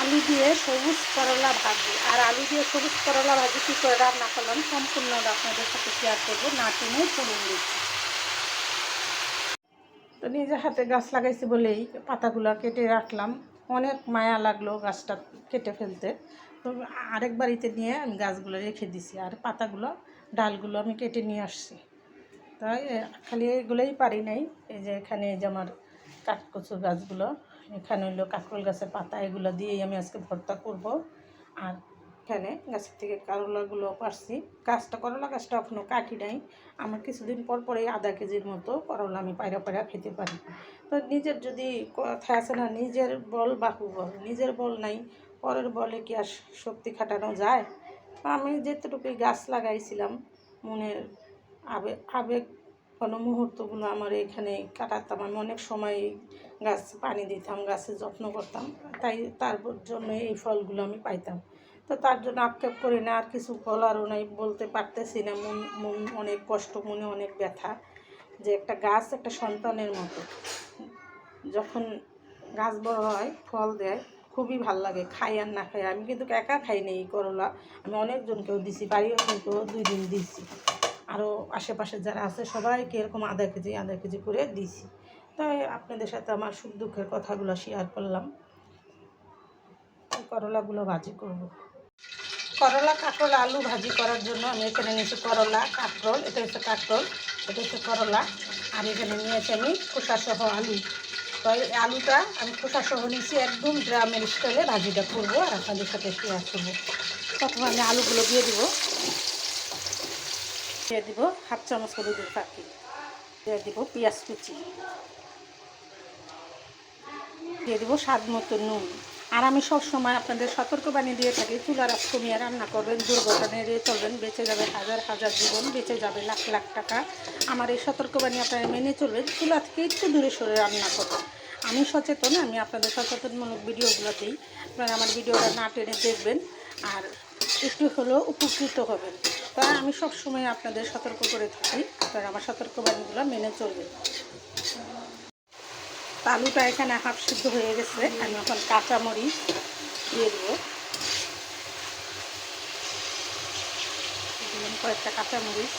আলু দিয়ে সবুজ করলা ভাজি। আর আলু দিয়ে সবুজ করলা ভাজি কী করে রান্না করলাম সম্পূর্ণ আপনাদের সাথে শেয়ার করবো, না টেনে ফোড়ন দিচ্ছি। তো নিজের হাতে গাছ লাগাইছি বলেই পাতাগুলো কেটে রাখলাম। অনেক মায়া লাগলো গাছটা কেটে ফেলতে, তো আরেক বাড়িতে নিয়ে আমি গাছগুলো রেখে দিছি, আর পাতাগুলো ডালগুলো আমি কেটে নিয়ে আসছি। তাই খালি এগুলোই পারি নাই, এই যে এখানে এই যে আমার কাঠকচু গাছগুলো, এখানে হইলো কাঁকরোল গাছের পাতা, এগুলো দিয়েই আমি আজকে ভর্তা করব। আর এখানে গাছের থেকে করলাগুলো পারছি, করলা গাছটা এখনও কাটি নাই। আমার কিছুদিন পর পরে আধা কেজির মতো করলা আমি পায়রা পায়রা খেতে পারি। তো নিজের যদি কথা আছে না, নিজের বল বাহু বল, নিজের বল নাই পরের বলে কি আর শক্তি খাটানো যায়? আমি যেতটুকুই গাছ লাগাইছিলাম মনের আবেগ কোনো মুহূর্তগুলো আমার এখানে কাটাতাম। আমি অনেক সময় গাছ পানি দিতাম, গাছের যত্ন করতাম, তাই তার জন্য এই ফলগুলো আমি পাইতাম। তো তার জন্য আক্ষেপ করি না, আর কিছু বলারও নাই, বলতে পারতেছি না। মন মন অনেক কষ্ট, মনে অনেক ব্যথা, যে একটা গাছ একটা সন্তানের মতো। যখন গাছ বড় হয় ফল দেয় খুবই ভাল লাগে, খাই আর না খাই। আমি কিন্তু একা খাইনি এই করলা, আমি অনেকজনকেও দিছি, বাড়িও কিন্তু 2 দিন দিছি। আরও আশেপাশে যারা আছে সবাইকে এরকম আধা কেজি করে দিছি। তাই আপনাদের সাথে আমার সুখ দুঃখের কথাগুলো শেয়ার করলাম। করলাগুলো ভাজি করব। করলা কাঁকরোল আলু ভাজি করার জন্য আমি এখানে নিয়েছি করলা কাঁকরোল, এটা হচ্ছে কাঁকরোল, এটা হচ্ছে করলা। আর এখানে নিয়েছি আমি খোসাসহ আলু। তো এই আলুটা আমি খোসাসহ নিয়েছি, একদম গ্রামের স্টাইলে ভাজিটা করবো আর আপনাদের সাথে শেয়ার করবো। প্রথমে আমি আলুগুলো দিয়ে দিব হাফ চামচ হলুদের পাখি, দিয়ে দিব পেঁয়াজ কুচি, দিয়ে দিব স্বাদ মতো নুন। আর আমি সবসময় আপনাদের সতর্কবাণী দিয়ে থাকি, চুলার আঁচ কমিয়ে রান্না করবেন, দুর্ঘটনা এড়িয়ে চলবেন, বেঁচে যাবে হাজার হাজার জীবন, বেঁচে যাবে লাখ লাখ টাকা। আমার এই সতর্কবাণী আপনারা মেনে চলবেন, চুলা থেকে একটু দূরে সরে রান্না করবেন। আমি সচেতন, আমি আপনাদের সচেতনমূলক ভিডিওগুলো দিই, আপনারা আমার ভিডিওটা না টেনে দেখবেন আর একটু হলেও উপকৃত হবেন। তাই আমি সবসময় আপনাদের সতর্ক করে থাকি, আপনারা আমার সতর্কবাণীগুলো মেনে চলবেন। আলুটা এখানে হাফ সিদ্ধ হয়ে গেছে, আমি এখন কাঁচামরিচ দিয়ে দেবো, দিলাম কয়েকটা কাঁচামরিচ।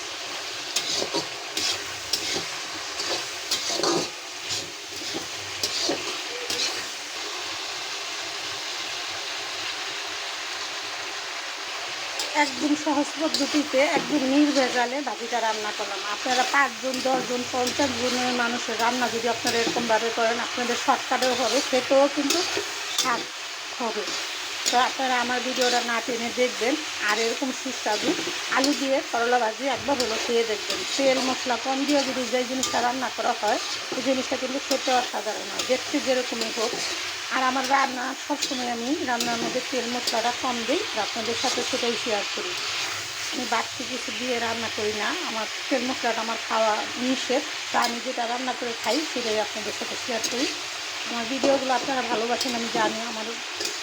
একদম সহজ পদ্ধতিতে একদম নির্ভেজালে ভাজিটা রান্না করলাম। আপনারা 5 জন 10 জন 50 জনের মানুষের রান্না যদি আপনারা এরকমভাবে করেন, আপনাদের শর্টকাটেও হবে, খেতেও কিন্তু স্বাদ হবে। তো আপনারা আমার ভিডিওটা না টেনে দেখবেন, আর এরকম সুস্বাদু আলু দিয়ে করলা ভাজি একবার হলো খেয়ে দেখবেন। তেল মশলা কম দিয়ে যদি যে জিনিসটা রান্না করা হয়, এই জিনিসটা কিন্তু খেতে অসাধারণ হয়, দেখতে যেরকমই হোক। আর আমার রান্না সবসময় আমি রান্নার মধ্যে তেল মশলাটা কম দিই, আপনাদের সাথে সেটাই শেয়ার করি। আমি বাড়তি কিছু দিয়ে রান্না করি না, আমার তেল মশলাটা আমার খাওয়া নিষেধ। তা আমি যেটা রান্না করে খাই সেটাই আপনাদের সাথে শেয়ার করি। আমার ভিডিওগুলো আপনারা ভালোবাসেন আমি জানি, আমার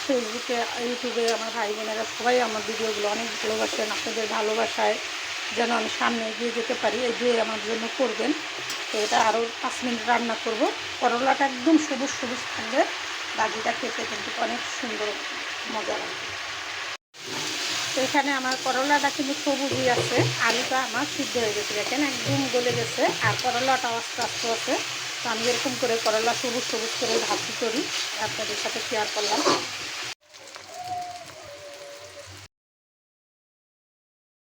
ফেসবুকে ইউটিউবে আমার ভাই বোনেরা সবাই আমার ভিডিওগুলো অনেক ভালোবাসেন। আপনাদের ভালোবাসায় যেন আমি সামনে এগিয়ে যেতে পারি, এগিয়ে আমার জন্য করবেন। তো এটা আরও 5 মিনিট রান্না করব। করলাটা একদম সবুজ সবুজ থাকবে, ভাজিটা খেতে কিন্তু অনেক সুন্দর মজা লাগবে। তো এখানে আমার করলাটা কিন্তু সবুজই আছে, আলুটা আমার সিদ্ধ হয়ে গেছে, দেখেন একদম গলে গেছে, আর করলাটাও আস্তে আস্তে আছে। তো আমি এরকম করে করলা সবুজ সবুজ করে ভাজি করি, আপনাদের সাথে শেয়ার করলাম।